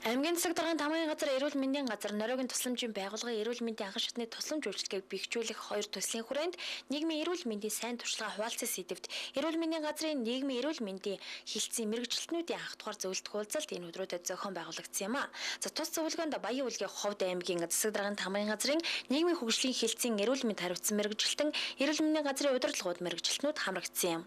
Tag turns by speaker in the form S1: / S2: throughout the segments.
S1: Аймгийн засаг даргын тамгын газар эрүүл мэндийн газар Нориогийн тусламжийн байгууллагын эрүүл мэндийн анхан шатны тусламж үйлчилгээг бэхжүүлэх хоёр төслийн хүрээнд нийгмийн эрүүл мэндийн сайн туршлага хуваалцах сэдвт эрүүл мэндийн газрын нийгмийн эрүүл мэндийн хилцэн мэрэгчлэтнүүдийн анх дугаар зөвлөлт уулзалт энэ өдрүүдэд зохион байгуулагдсан юм а. За тус зөвлөгөөнд Баян Улгийн хувьд аймгийн засаг даргын тамгын газрын нийгмийн хөгжлийн хилцэн эрүүл мэнд хариуцсан мэрэгчлэлтэн эрүүл мэндийн газрын удирдлагууд мэрэгчлэтнүүд хамрагдсан юм.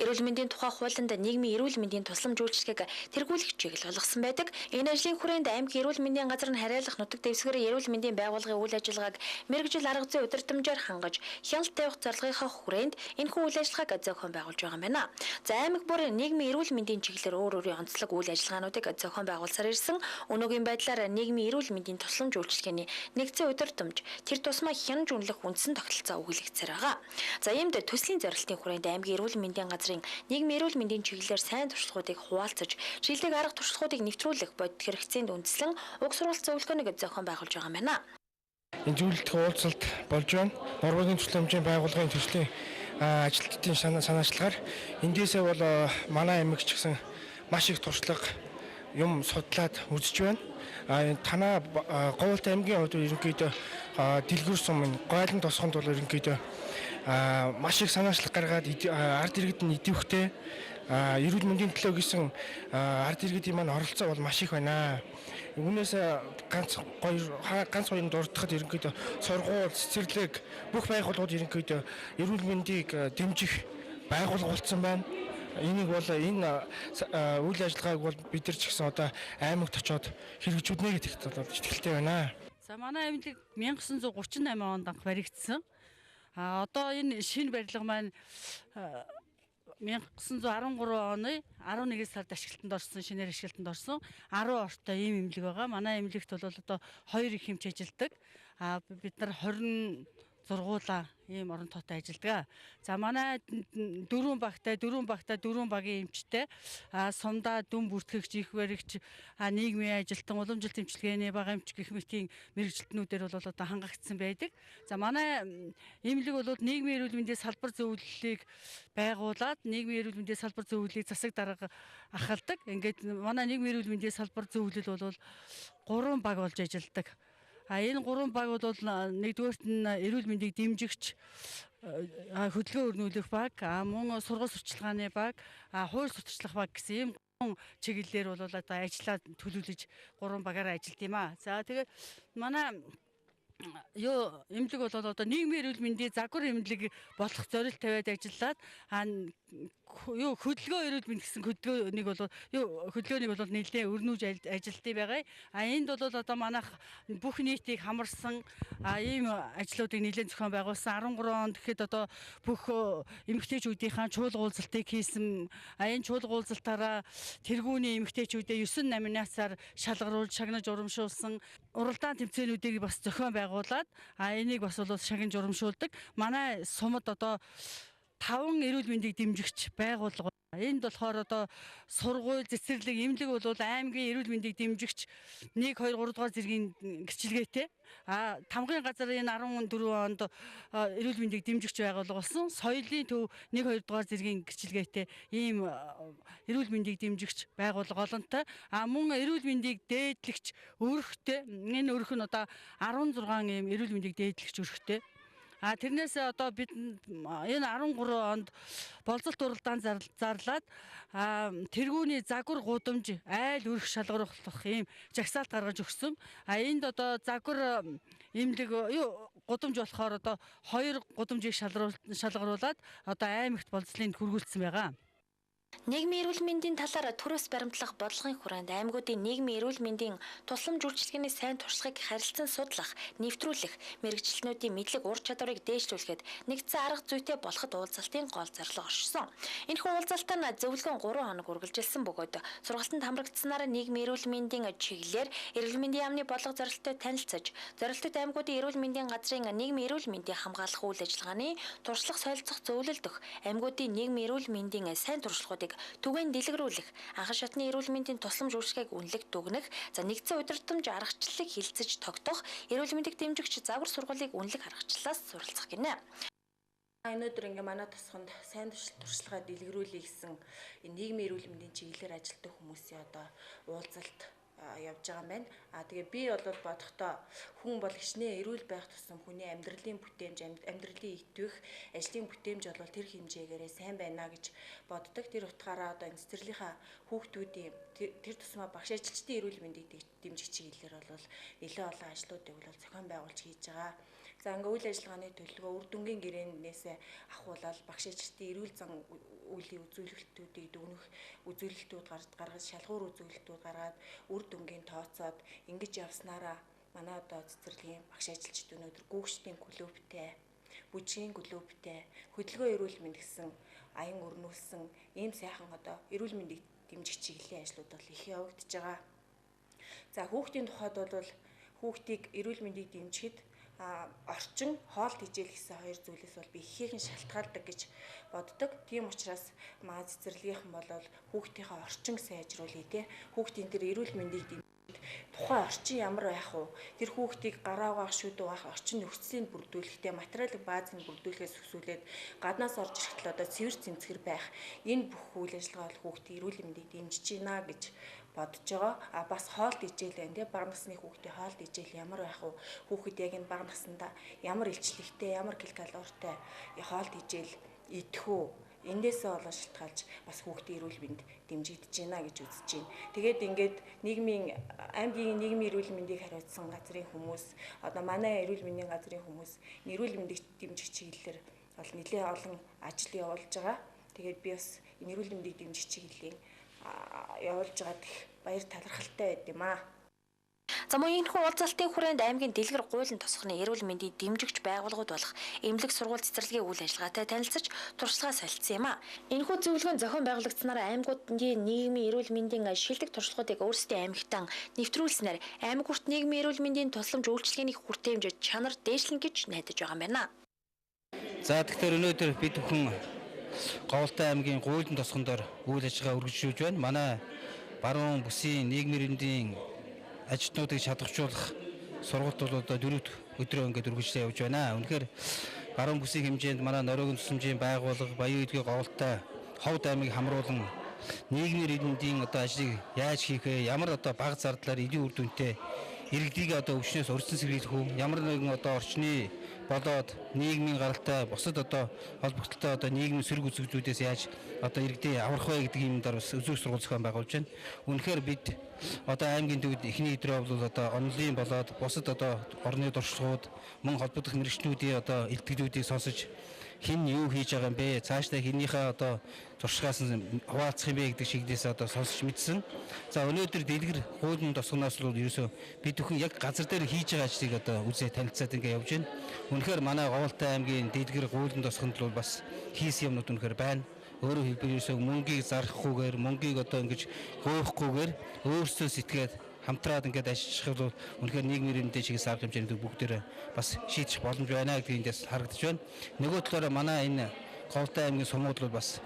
S1: Эрүүл мэндийн тухай хуулинд нийгмийн эрүүл мэндийн тусламж үйлчилгээг тэргүүлэх чиглэл болгосон байдаг. Энэ ажлын хүрээнд аймгийн эрүүл мэндийн газар нь хариалах нутаг дэвсгэрийн эрүүл мэндийн байгууллагын үйл ажиллагааг мэрэгжил арга зүй удирдамжаар хангаж хяналт тавих зорилгынхаа хүрээнд энэхүү үйл ажиллагааг зохион байгуулж байгаа юм байна. За аймаг бүр нийгмийн эрүүл мэндийн чиглэлээр өөр өөрийн онцлог үйл ажиллагаануудыг зохион байгуулсаар ирсэн. Өнөөгийн байдлаар нийгмийн эрүүл мэндийн тусламж үйлчилгээний нэгдсэн удирдамж тэр тусмаа хянаж үнэлэх үндсэн тогтолцоо өгүүлэгдсээр байгаа. За иймд төслийн зорилтын хүрээнд аймгийн эрүүл мэндийн газрын нийгмийн эрүүл мэндийн чиглэлээр сайн туршлагуудыг хуваалцаж шилдэг арга туршлагуудыг нэвтрүүлэх бодит хэрэгцээнд үндэслэн уг сургалт зөвлөгөөнийг зохион байгуулж байгаа юм байна.
S2: Энэ зөвлөлт уулзалт болж байна. Норвегийн тусламжийн байгууллагын төслийн ажилтнуудын санаачлагаар эндээсээ бол манай аймаг ч гэсэн маш их туршлага юм судлаад үзэж байна. Танаа Говьолт аймгийн хувьд ерөнхийдөө дэлгүүрсэн гойлон тосгонд бол ерөнхийдөө маш их санаачлаг гаргаад ард иргэд нь идэвхтэй эрүүл мэндийн төлөө гэсэн ард иргэдийн маань оролцоо бол маш их байна. Үүнээс ганц хоёрын дурдахад ерөнхийдөө сургууль, цэцэрлэг бүх байгууллагууд ерөнхийдөө эрүүл мэндийг дэмжих байгууллага болсон байна. Энийг бол энэ үйл ажиллагааг бол бид нар ч гэсэн одоо аймагт очиод хэрэгжүүлнэ гэдэгт бол итгэлтэй байна.
S3: За манай аймаг 1938 онд анх баригдсан. Одоо энэ шинэ барилга маань 1913 оны 11 сард ашиглалтанд орсон, шинээр ашиглалтанд орсон 10 ортой ийм эмнэлэг байгаа. Манай эмнэлэгт бол одоо 2 их эмч ажилладаг. Бид нар 26 ийм орон тоотой ажилладаг. За манай 4 багтай 4 багийн эмчтэй сумдаа дүн бүртгэгч, их баригч, нийгмийн ажилтан, уламжилт эмчилгээний бага эмч гэх мэтийн мэрэгжилтнүүдээр бол одоо хангагдсан байдаг. За манай эмнэлэг бол нийгмийн эрүүл мэндийн салбар зөвлөлийг байгуулад нийгмийн эрүүл мэндийн салбар зөвлөлийг засаг дарга ахалдаг. Ингээд манай нийгмийн эрүүл мэндийн салбар зөвлөл бол 3 баг болж ажилладаг. Энэ 3 баг бол нэгдүгээрт нь эрүүл мэндийг дэмжигч хөдөлгөөн өрнүүлэх баг, мөн сургууль сурчлагын баг, хууль сурталчлах баг гэсэн ийм чиглэлээр бол одоо ажиллаад төлөвлөж 3 багаараа ажилт юм а. За тэгээд манай эмнэлэг бол одоо нийгмийн эрүүл мэндийн загвар эмнэлэг болох зорилт тавиад ажиллаад хөдөлгөөн эрүүл мэнд гэсэн хөдөлгөөнийг бол нэлээд өрнүүлж ажилтдаг байгаа. Энд бол одоо манайх бүх нийтийг хамарсан ийм ажлуудыг нэлээд зохион байгуулсан 13 онд гэхэд одоо бүх эмэгтэйчүүдийнхаа чуулга уулзалтыг хийсэн. Энэ чуулга уулзалтаараа тэргүүний эмэгтэйчүүдээ 9 номинацаар шалгаруулж шагнаж урамшуулсан. Уралдаан тэмцээнүүдийг бас зохион байгуулад энийг бас бол шагнаж урамшуулдаг. Манай сумд одоо 5 эрүүл мэндийг дэмжигч байгууллага. Энд болохоор одоо сургууль, цэцэрлэг, эмнэлэг бол аймгийн эрүүл мэндийг дэмжигч 1, 2, 3 дугаар зэргийн гэрчилгээтэй. Тамгын газар энэ 14 онд эрүүл мэндийг дэмжигч байгууллага болсон. Соёлын төв 1, 2 дугаар зэргийн гэрчилгээтэй ийм эрүүл мэндийг дэмжигч байгууллага олонтой. Мөн эрүүл мэндийг дээдлэгч өрхтэй. Энэ өрх нь одоо 16 ийм эрүүл мэндийг дээдлэгч өрхтэй. Тэрнээс одоо бид энэ 13 онд болцолт уралдаан зарлаад тэргүүний загвар гудамж айл өрх шалгаруулах ийм жагсаалт гаргаж өгсөн. Энд одоо загвар эмнэлэг гудамж болохоор одоо 2 гудамжийг шалгаруулад одоо аймагт болцлыг хүргүүлсэн байгаа.
S1: Нийгмийн эрүүл мэндийн талаар төрөөс баримтлах бодлогын хүрээнд аймагуудын нийгмийн эрүүл мэндийн тусламж үйлчилгээний сайн туршлагыг харилцан судлах, нэвтрүүлэх, мэрэгчлэнүүдийн мэдлэг ур чадварыг дээшлүүлэхэд нэгдсэн арга зүйтэй болоход уулзалтын гол зорилго оршсон. Энэхүү уулзалтаар зөвлөгөө 3 хоног үргэлжилсэн бөгөөд сургалтанд хамрагдсанаар нийгмийн эрүүл мэндийн чиглэлээр эрүүл мэндийн яамны бодлого зорилттой танилцаж, зорилттой аймагуудын эрүүл мэндийн газрын нийгмийн эрүүл мэндийг хамгаалах үйл ажиллагааны туршлага солилцох зөвлөлдөх, аймагуудын нийгмийн эрүүл мэндийн сайн туршлагуудыг түгээн дэлгэрүүлэх, анхан шатны эрүүл мэндийн тусламж үйлчилгээг үнэлэх дүгнэх, за нэгдсэн удирдамж аргачлалыг хилцэж тогтоох, эрүүл мэндийг дэмжигч загвар сургуулийг үнэлэх аргачлалаас суралцах гинэ.
S4: Өнөөдөр ингээ манай тусганд сайн туршлагаа дэлгэрүүлэе гэсэн нийгмийн эрүүл мэндийн чиглэлээр ажилладаг хүмүүсийн одоо уулзалт явж байгаа юм байна. Тэгээ би бол бодохдоо хүн бол хичнээн эрүүл байх тусам хүний амьдралын бүтээмж, амьдралын итвэх, ажлын бүтээмж бол тэр хэмжээгээрээ сайн байна гэж боддог. Тэр утгаараа одоо цэцэрлийнхаа хүүхдүүдийн тэр тусмаа багш ажилчдын эрүүл мэндийг дэмжих чиглэлээр бол нэлээд олон ажлуудыг бол зохион байгуулж хийж байгаа. За ингээ үйл ажиллагааны төлөвлөгөө үр дүнгийн гэрээнээс ахуулаад багш ажилчдын эрүүл зан үеийн үзүүлэлтүүдийг дүгнэх үзүүлэлтүүд гаргаж шалгуур үзүүлэлтүүд гаргаад үр дүнгийн тооцоод ингэж явснараа манай одоо цэцэрлэгийн багш ажилчид өнөөдөр гүйцэтгэлийн клубтэй, бүжгийн клубтэй, хөдөлгөөн эрүүл мэнд гэсэн аян өрнүүлсэн ийм сайхан одоо эрүүл мэндийг дэмжих чиглэлийн ажлууд бол их явагдаж байгаа. За хүүхдийн тухайд бол хүүхдийг эрүүл мэндийг дэмжихэд орчин хоолт хичээл гэсэн хоёр зүйлээс бол би ихээхэн шалтгаалдаг гэж боддог. Тийм учраас маа цэцэрлэгийнхэн бол хүүхдийнхээ орчин сайжруулъя те. Хүүхдийн тэр эрүүл мэндийг дэмжиж тухайн орчин ямар байх вэ? Тэр хүүхдийг гараа угаах, шүд угаах орчин нөхцөлийг бүрдүүлэхдээ материалын баазыг бүрдүүлэхээс өсвөлээд гаднаас орж ирэхдээ одоо цэвэр цэмцгэр байх энэ бүх үйл ажиллагаа бол хүүхдийн эрүүл мэндийг дэмжиж байна гэж бодож байгаа. Бас хоолт хичээл байна тий. Бага насны хүүхдийн хоолт хичээл ямар байх вэ? Хүүхэд яг энэ бага наснда ямар илчлэгтэй, ямар килокалоритой хоолт хичээл идэх үү? Эндээсээ болоо шалтгаалж бас хүүхдийн эрүүл мэнд дэмжигдэж байна гэж үзэж байна. Тэгээд ингээд аймгийн нийгмийн эрүүл мэндийг хариуцсан газрын хүмүүс, одоо манай эрүүл мэндийн газрын хүмүүс эрүүл мэндийг дэмжих чиглэлээр бол нэлээд олон ажил явуулж байгаа. Тэгээд би бас энэ эрүүл мэндийг дэмжих чиглэлийн явуулж байгаад их баяр талархалтай байд юм аа.
S1: За мөн энэ хүн уулзалтын хүрээнд аймгийн дэлгэр гуйлын тосгоны эрүүл мэндийг дэмжигч байгууллагууд болох эмнэлэг сургууль цэцэрлэгийн үйл ажиллагаатай танилцж туршлагаа солилцсон юм а. Энэхүү зөвлөгөөнд зохион байгуулагдсанаар аймагуудын нийгмийн эрүүл мэндийн шилдэг туршлагуудыг өөрсдийн аймагтан нэвтрүүлснээр аймаг хүрт нийгмийн эрүүл мэндийн тусламж үйлчилгээний хүртээмж чанар дээшлэн гэж найдаж байгаа юм байна.
S5: За тэгэхээр өнөөдөр бид бүхэн Говьлтай аймгийн гуйлын тосгондор үйл ажиллагаа үргэлжлүүлж байна. Манай баруун бүсийн нийгмийн эрүүлийн ажилтнуудыг чадваржуулах сургалт бол одоо 4 өдрөө ингээд үргэлжлээ явж байна. Үнэхээр баруун бүсийн хэмжээнд манай Норойгийн тусламжийн байгууллага Баян Идгийн Говьлтай Ховд аймыг хамруулан нийгмийн эрүүлийн одоо ажлыг яаж хийх вэ? Ямар одоо бага зардлаар илүү үр дүнтэй иргэдийг одоо өвчнөөс урьдчилан сэргийлэх үү? Ямар нэгэн одоо орчны болоод нийгмийн гаралтай бусад одоо холбогдлолтой одоо нийгмийн сөрөг үзэгдлүүдээс яаж одоо иргэдийг аврах вэ гэдэг юм дээр бас үзүүр сургууль зохион байгуулж байна. Үнэхээр бид одоо аймгийн төвд эхний өдрөө бол одоо онлайн болоод бусад одоо орны туршлагууд мөн холбогдох мэргэжлүүдийн одоо илтгэлүүдийг сонсож хэн юу хийж байгаа юм бэ? Цаашдаа хинийхээ одоо туршлагаас хуваалцах юм бэ гэдэг чиглэлээс одоо сонсож мэдсэн. За өнөөдөр дэлгэр гуйлын тосгоноос бол ерөөсөө бид бүхэн яг газар дээр хийж байгаа ажлыг одоо үзээ танилцаад ингээ явж байна. Үнэхээр манай Говьлтай аймгийн дэлгэр гуйлын тосгонд бол бас хийсэн юмнууд үнэхээр байна. Өөрөөр хэлбэл мөнгийг зарахгүйгээр, мөнгийг одоо ингэж гоохгүйгээр өөрсдөө сэтгээд хамтраад ингээд ажиллах бол үнэхээр нийгмийн эрүүл чиглэс арга хэмжээний бүгдээрээ бас шийдэх боломж байна гэдгийг эндээс харагдаж байна. Нөгөө талаараа манай энэ Говьлтай аймгийн сумууд бол бас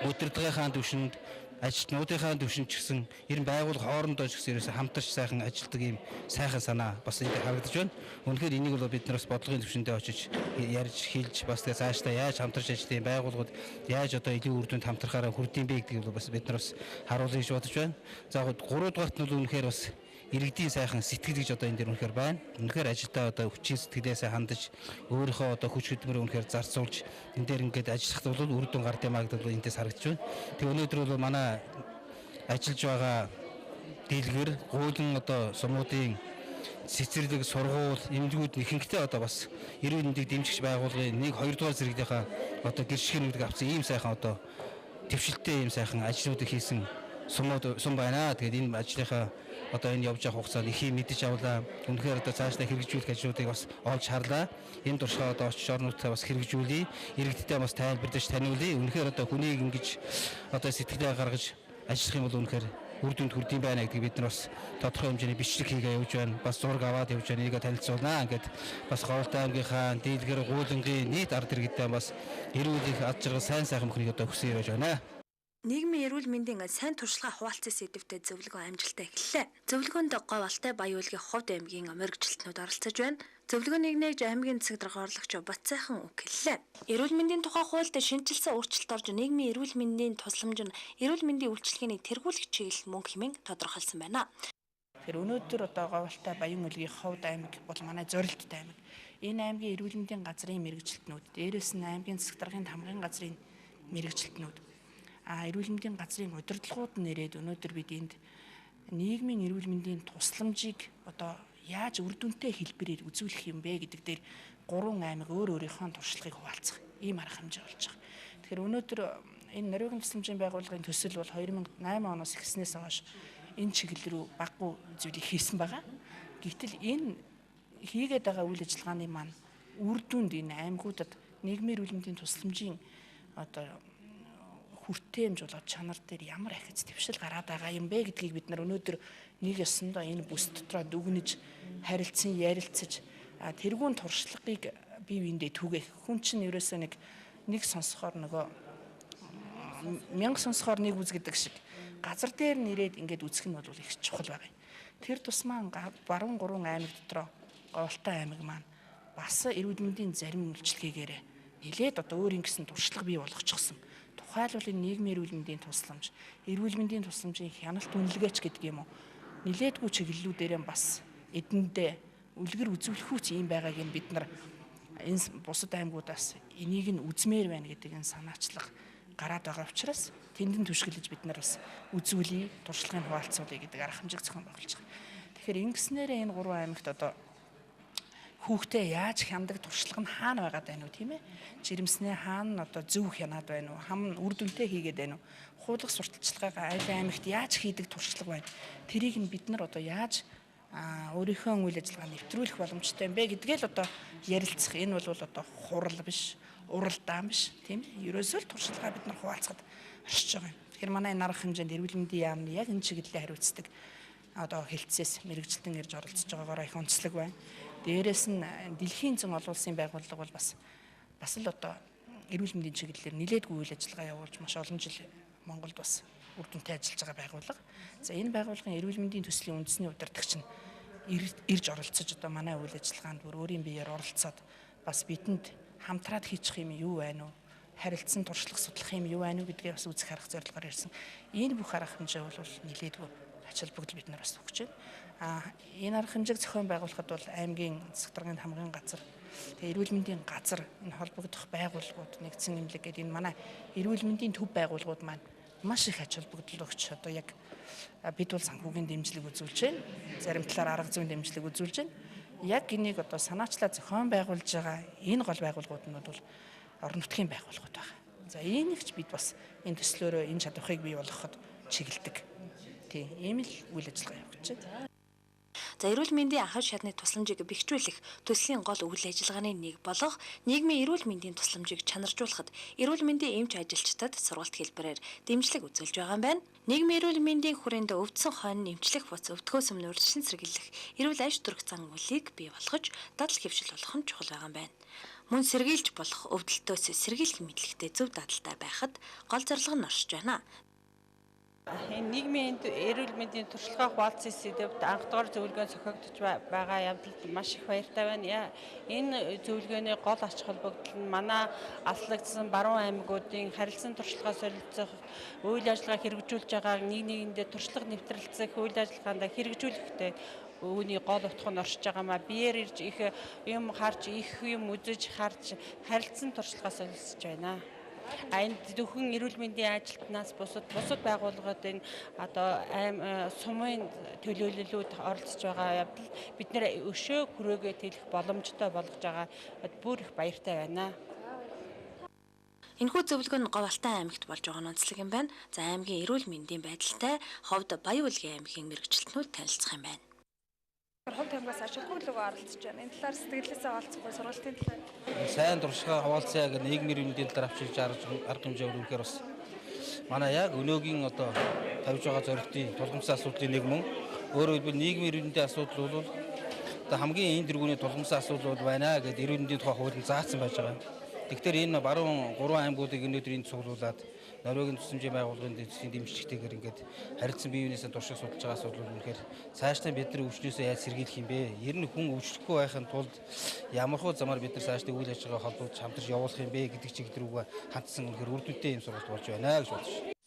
S5: удирдлагынхаа түвшинд ажилтнуудынхаа түвшинд ч гэсэн ер нь байгууллага хоорондоо ч гэсэн ерөөсө хамтарч сайхан ажилладаг ийм сайхан санаа бас энд харагдаж байна. Үнэхээр энийг бол бид нараас бодлогын түвшиндээ очиж ярьж хэлж бас тэгээ цаашдаа яаж хамтарч ажиллах юм байгууллагууд яаж одоо илүү үр дүнд хамтрахаараа хүрдэм бэ гэдгийг бол бас бид нараас харуулъя гэж бодож байна. За 3 дугаарт нь бол үнэхээр бас иргэдийн сайхан сэтгэл гэж одоо энэ дэр үнэхээр байна. Үнэхээр ажилдаа одоо хүчин сэтгэлээсээ хандаж өөрийнхөө одоо хүч хөдөлмөрөө үнэхээр зарцуулж энэ дээр ингээд ажиллахад бол үр дүн гардаг юмаа гэдэг бол эндээс харагдаж байна. Тэгээ өнөөдөр бол манай ажиллаж байгаа дэлгэр гуйлын одоо сумуудын цэцэрлэг сургууль эмнэлгүүд ихэнхдээ одоо бас эрүүл мэндийг дэмжигч байгууллагын 1-2 дугаар зэрэгийнхаа одоо гэрчгэнүүдийг авсан ийм сайхан одоо төвшөлттэй ийм сайхан ажлуудыг хийсэн сум байна. Тэгээд энэ ажлынхаа одоо энэ явж байгаа хугацаанд их мэдэж авлаа. Үнэхээр одоо цаашдаа хэрэгжүүлэх ажлуудыг бас олж харлаа. Энэ туршлагаа одоо очиж орнуудаа бас хэрэгжүүлье. Иргэдтэй бас тайлбарлаж таниулъя. Үнэхээр одоо хүнийг ингэж одоо сэтгэлээ гаргаж ажиллах юм бол үнэхээр үр дүнд хүрдэм байна гэдгийг бид нар бас тодорхой хэмжээний бичлэг хийгээ явж байна. Бас зураг аваад явж байна. Энийг танилцуулнаа. Ингээд бас Говьлтай аймгийнхаа дэлгэр гуулингийн нийт ард иргэдтэй бас эрүүл их ад жаргал сайн сайхан мөхнийг одоо хүсье явж байна.
S1: Нийгмийн эрүүл мэндийн сайн туршлага хуваалцсан сэдвүүдэд зөвлөгөө амжилттай эхэллээ. Зөвлөгөөнд Говьалтай Баяуулгийн Ховд аймгийн мэрэгчлэлтнүүд оролцож байна. Зөвлөгөөнийг нээж аймгийн засаг даргаалагч Бат сайхан үг хэллээ. Эрүүл мэндийн тухай хуульд шинжилсэн өөрчлөлт орж нийгмийн эрүүл мэндийн тусламж нь эрүүл мэндийн үйлчилгээний тэргүүлэх чиглэл мөн хэмээн тодорхойлсон байна.
S6: Тэгэхээр өнөөдөр одоо Говьалтай Баян өлгийн Ховд аймаг бол манай зорилттой аймаг. Энэ аймгийн эрүүл мэндийн газрын мэрэгчлэлтнүүд, дээрээс нь аймгийн засаг даргын хамгаалын газрын мэрэгчлэлтнүүд, эрүүл мэндийн газрын удирдлагууд нэрээд өнөөдөр бид энд нийгмийн эрүүл мэндийн тусламжийг одоо яаж үр дүнтэй хэлбэрээр үзүүлэх юм бэ гэдэг дээр 3 аймаг өөр өөрийнхөө туршлагыг хуваалцах ийм арга хэмжээ болж байгаа. Тэгэхээр өнөөдөр энэ Нориогийн тусламжийн байгууллагын төсөл бол 2008 оноос эхэлснээс хойш энэ чиглэл рүү баггүй зүйлийг хийсэн байгаа. Гэвтэл энэ хийгээд байгаа үйл ажиллагааны маань үр дүнд энэ аймагуудад нийгмийн эрүүл мэндийн тусламжийн одоо хүртээмж болоод чанар дээр ямар ахиц твшил гараад байгаа юм бэ гэдгийг бид нар өнөөдөр нэг ёсондоо энэ бүс дотроо дүгнэж харилцсан ярилцаж тэргүүн туршлагыг бие биендээ түгээх. Хүн чинь ерөөсөө нэг сонсохоор нөгөө 1000 сонсохоор нэг үз гэдэг шиг газар дээр нэрээд ингээд үзэх нь бол их чухал байгаа. Тэр тусмаа баруун 3 аймаг дотроо Говьалтай аймаг маань бас эрүүл мэндийн зарим үйлчилгээгээр нэлээд одоо өөр ингэсэн туршлага бий болгочихсон. Тухайлбал энэ нийгмийн эрүүл мэндийн тусламж, эрүүл мэндийн тусламжийн хяналт үнэлгээч гэдэг юм уу. Нилээдгүй чиглэлүүдээр бас эдэндээ үлгэр үзүүлэхүүц юм байгааг нь бид нар энэ бусад аймагуудаас энийг нь үзмээр байна гэдэг энэ санаачлах гараад байгаа учраас тэндэн түшгэлж бид нар бас үзүүлье, туршлагын хуваалцуулъя гэдэг арга хэмжээг зохион байгуулж байгаа. Тэгэхээр ингэснээрээ энэ 3 аймагт одоо хүүхдээ яаж хяндаг туршлага нь хаана байгаа даа нү тийм ээ. Жирэмснээ хаана одоо зөв хянаад байна уу? Хам үр дүнтэй хийгээд байна уу? Хуулах сурталчилгаагаа аль аймагт яаж хийдэг туршлага байна? Тэрийг нь бид нар одоо яаж өөрийнхөө үйл ажиллагаа нэвтрүүлэх боломжтой юм бэ гэдгээ л одоо ярилцах. Энэ бол одоо хурал биш, уралдаан биш тийм ээ. Ерөөсөө л туршлагаа бид нар хуваалцахад оршиж байгаа юм. Тэгэхээр манай энэ арга хэмжээнд эрүүл мэндийн яамны яг энэ чиглэлээр хариуцдаг одоо хэлтсээс мэрэгчлэн ирж оролцож байгаагаар их онцлог байна. Дээрээс нь дэлхийн зам олон улсын байгууллага бол бас л одоо эрүүл мэндийн чиглэлээр нэлээдгүй үйл ажиллагаа явуулж маш олон жил Монголд бас үр дүнтэй ажиллаж байгаа байгууллага. За энэ байгууллагын эрүүл мэндийн төслийн үндэсний удирдагч нь ирж оролцож одоо манай үйл ажиллагаанд бүр өөрийн биеэр оролцоод бас бидэнд хамтраад хийчих юм юу байна уу? Харилцан туршлага судлах юм юу байна уу гэдгээ бас үзэх харах зорилгоор ирсэн. Энэ бүх арга хэмжээ бол нэлээдгүй ач холбогдол бид нар бас өгч байна. Энэ арга хэмжээг зохион байгуулахад бол аймгийн засаг даргын хамгаалын газар, тэгээ эрүүл мэндийн газар, энэ холбогдох байгууллагууд, нэгдсэн эмнэлэг гэдэг энэ манай эрүүл мэндийн төв байгууллагууд маань маш их ач холбогдол өгч одоо яг бид бол санхүүгийн дэмжлэг үзүүлж байна. Зарим талаар арга зүйн дэмжлэг үзүүлж байна. Яг энийг одоо санаачлаа зохион байгуулж байгаа энэ гол байгууллагууд нь бол орон нутгийн байгууллагууд байна. За энийгч бид бас энэ төслөөрөө энэ чадварыг бий болгоход чиглэдэг. Тийм, ийм л үйл ажиллагаа явуулж байна.
S1: За эрүүл мэндийн анхан шатны тусламжийг бэхжүүлэх төслийн гол үйл ажиллагааны нэг болох нийгмийн эрүүл мэндийн тусламжийг чанаржуулахад эрүүл мэндийн эмч ажилчдад сургалт хэлбэрээр дэмжлэг үзүүлж байгаа юм байна. Нийгмийн эрүүл мэндийн хүрээнд өвдсөн хойно эмчлэх буц өвдгөөс өмнө урьдчилан сэргийлэх эрүүл аж төрх зан үлийг бий болгож дадал хэвшил болох нь чухал байгаа юм байна. Мөн сэргийлж болох өвдөлтөөс сэргийлэх мэдлэгтэй зөв дадалтай байхад гол зорилго нь оршиж байна.
S3: Энэ нийгмийн эрүүл мэндийн туршлагаа хуваалцсан сэдвд анх дугаар зөвлөгөө зохиогдож байгаа явдалд маш их баяртай байна. Энэ зөвлөгөөний гол ач холбогдол нь манай алслагдсан баруун аймагуудын харилцан туршлагаа солилцох, үйл ажиллагаа хэрэгжүүлж байгаа нэг нэгэндээ туршлага нэвтрэлцэх үйл ажиллагаанд хэрэгжүүлэхтэй үүний гол утга нь оршиж байгаамаа биеэр ирж их юм харж, их юм үзэж харж харилцан туршлагаа солилцож байна. Энд зөвхөн эрүүл мэндийн ажилтнаас бусад байгууллагуудын одоо сумын төлөөллүүд оролцож байгаа явдал бид нэр өшөө хүрээгээ тэлэх боломжтой болгож байгаа бүр их баяртай байна.
S1: Энэхүү зөвлөгөө нь Говьалтай аймагт болж байгаа нь онцлог юм байна. За аймгийн эрүүл мэндийн байдалтай Ховд Баяуулгийн аймгийн мэрэгчлэлтнүүд танилцах юм байна.
S7: Ховд аймгаас ашиггүй л оролцож байна. Энэ талаар сэтгэлээсээ олцохгүй сургалтын талаар.
S5: Сайн туршлагаа хуваалцъя гэх нийгмийн эрүүл мэндийн талаар авчирч арга хэмжээ өргөхөөр бас манай яг өнөөгийн одоо тавьж байгаа зорилтын тулгымсан асуудлын нэг мөн өөрөөр хэлбэл нийгмийн эрүүл мэндийн асуудал бол одоо хамгийн энэ дэргүүний тулгымсан асуудал байна гэдэг эрүүл мэндийн тухай хуулинд заасан байж байгаа. Тэгэхээр энэ баруун 3 аймагуудыг өнөөдөр энд цуглуулад Норвегийн тусламжийн байгууллагын дэвсгэрийн дэмжигчтэйгээр ингээд харилцан бие биенээсээ турших судалж байгаа асуудал бол үнэхээр цаашдаа бид нар өвчнөөсөө яаж сэргийлэх юм бэ? Ер нь хүн өвчлөхгүй байхын тулд ямархуу замаар бид нар цаашдаа үйл ажиллагаа холбож хамтарч явуулах юм бэ гэдэг чиглэл рүүгээ хандсан үнэхээр үр дүнтэй юм сургалт болж байна гэж бодож байна.